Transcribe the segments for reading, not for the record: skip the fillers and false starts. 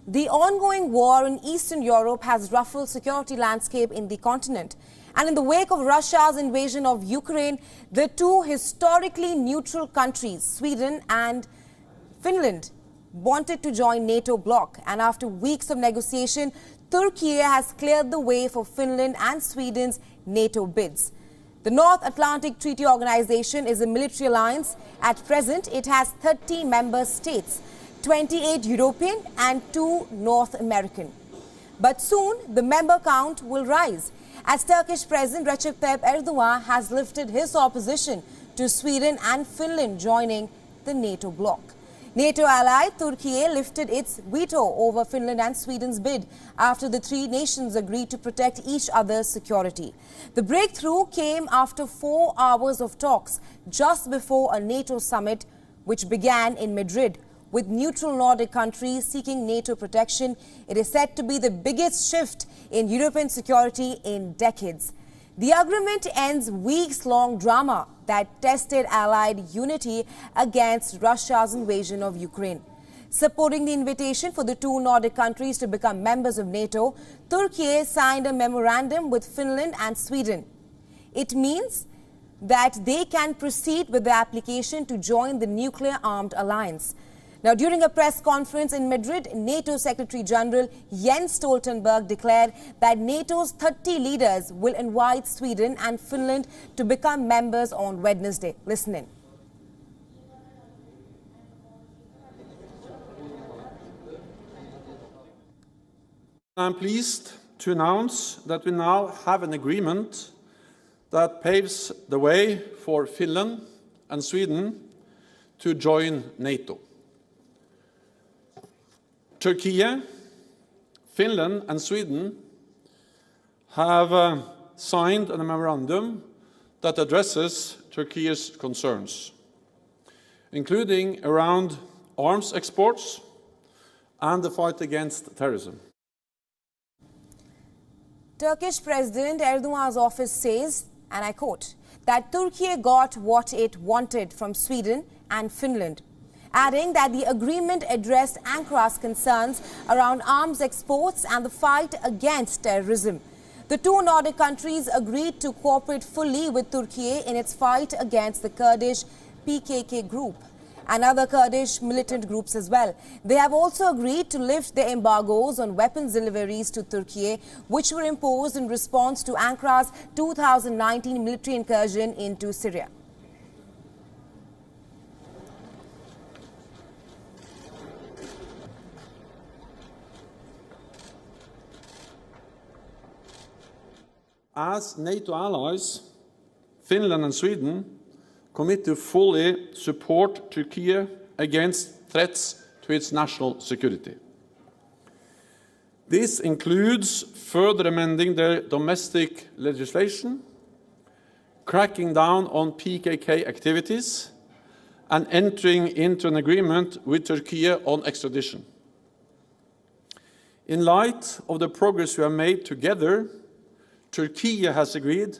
The ongoing war in Eastern Europe has ruffled security landscape in the continent. And in the wake of Russia's invasion of Ukraine, the two historically neutral countries, Sweden and Finland, wanted to join NATO bloc. And after weeks of negotiation, Turkiye has cleared the way for Finland and Sweden's NATO bids. The North Atlantic Treaty Organization is a military alliance. At present, it has 30 member states, 28 European and 2 North American. But soon, the member count will rise, as Turkish President Recep Tayyip Erdogan has lifted his opposition to Sweden and Finland joining the NATO bloc. NATO ally Turkiye lifted its veto over Finland and Sweden's bid after the three nations agreed to protect each other's security. The breakthrough came after 4 hours of talks just before a NATO summit which began in Madrid. With neutral Nordic countries seeking NATO protection, it is said to be the biggest shift in European security in decades. The agreement ends weeks-long drama that tested allied unity against Russia's invasion of Ukraine. Supporting the invitation for the two Nordic countries to become members of NATO, Turkey signed a memorandum with Finland and Sweden. It means that they can proceed with the application to join the nuclear-armed alliance. Now, during a press conference in Madrid, NATO Secretary General Jens Stoltenberg declared that NATO's 30 leaders will invite Sweden and Finland to become members on Wednesday. Listen in. I'm pleased to announce that we now have an agreement that paves the way for Finland and Sweden to join NATO. Turkiye, Finland and Sweden have signed a memorandum that addresses Turkey's concerns, including around arms exports and the fight against terrorism. Turkish President Erdogan's office says, and I quote, that Turkey got what it wanted from Sweden and Finland, adding that the agreement addressed Ankara's concerns around arms exports and the fight against terrorism. The two Nordic countries agreed to cooperate fully with Turkey in its fight against the Kurdish PKK group and other Kurdish militant groups as well. They have also agreed to lift the embargoes on weapons deliveries to Turkey, which were imposed in response to Ankara's 2019 military incursion into Syria. As NATO allies, Finland and Sweden commit to fully support Turkey against threats to its national security. This includes further amending their domestic legislation, cracking down on PKK activities, and entering into an agreement with Turkey on extradition. In light of the progress we have made together, Turkey has agreed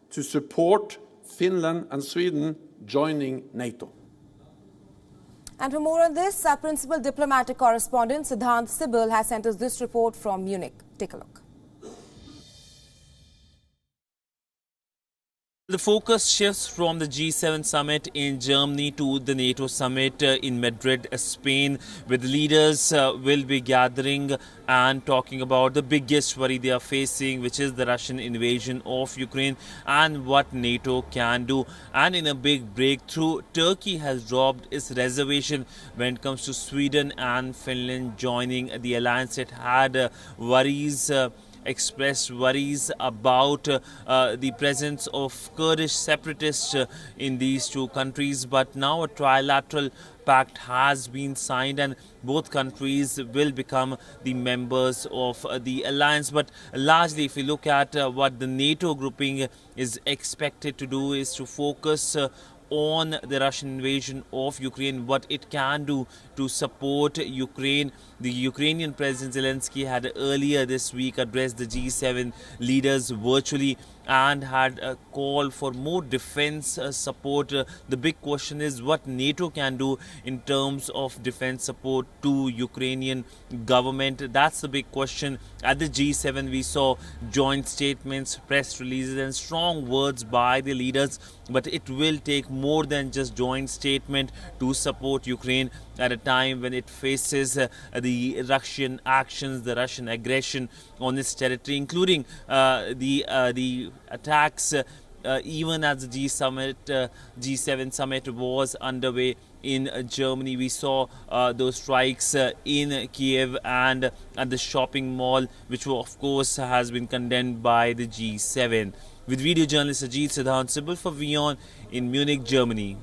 to support Finland and Sweden joining NATO. And for more on this, our principal diplomatic correspondent Siddhant Sibal has sent us this report from Munich. Take a look. The focus shifts from the G7 summit in Germany to the NATO summit in Madrid, Spain, where the leaders will be gathering and talking about the biggest worry they are facing, which is the Russian invasion of Ukraine and what NATO can do. And in a big breakthrough, Turkey has dropped its reservation when it comes to Sweden and Finland joining the alliance. It had expressed worries about the presence of Kurdish separatists in these two countries, but now a trilateral pact has been signed and both countries will become the members of the alliance. But largely, if you look at what the NATO grouping is expected to do, is to focus on the Russian invasion of Ukraine, what it can do to support Ukraine. The Ukrainian President Zelensky had earlier this week addressed the G7 leaders virtually and had a call for more defense support. The big question is what NATO can do in terms of defense support to Ukrainian government. That's the big question. At the G7, we saw joint statements, press releases and strong words by the leaders, but it will take more than just joint statement to support Ukraine at a time when it faces the Russian actions, the Russian aggression on its territory, including the attacks even as the G7 summit was underway in Germany. We saw those strikes in Kiev and at the shopping mall, which of course has been condemned by the G7. With video journalist Ajit Siddhant Sibal for WION in Munich, Germany.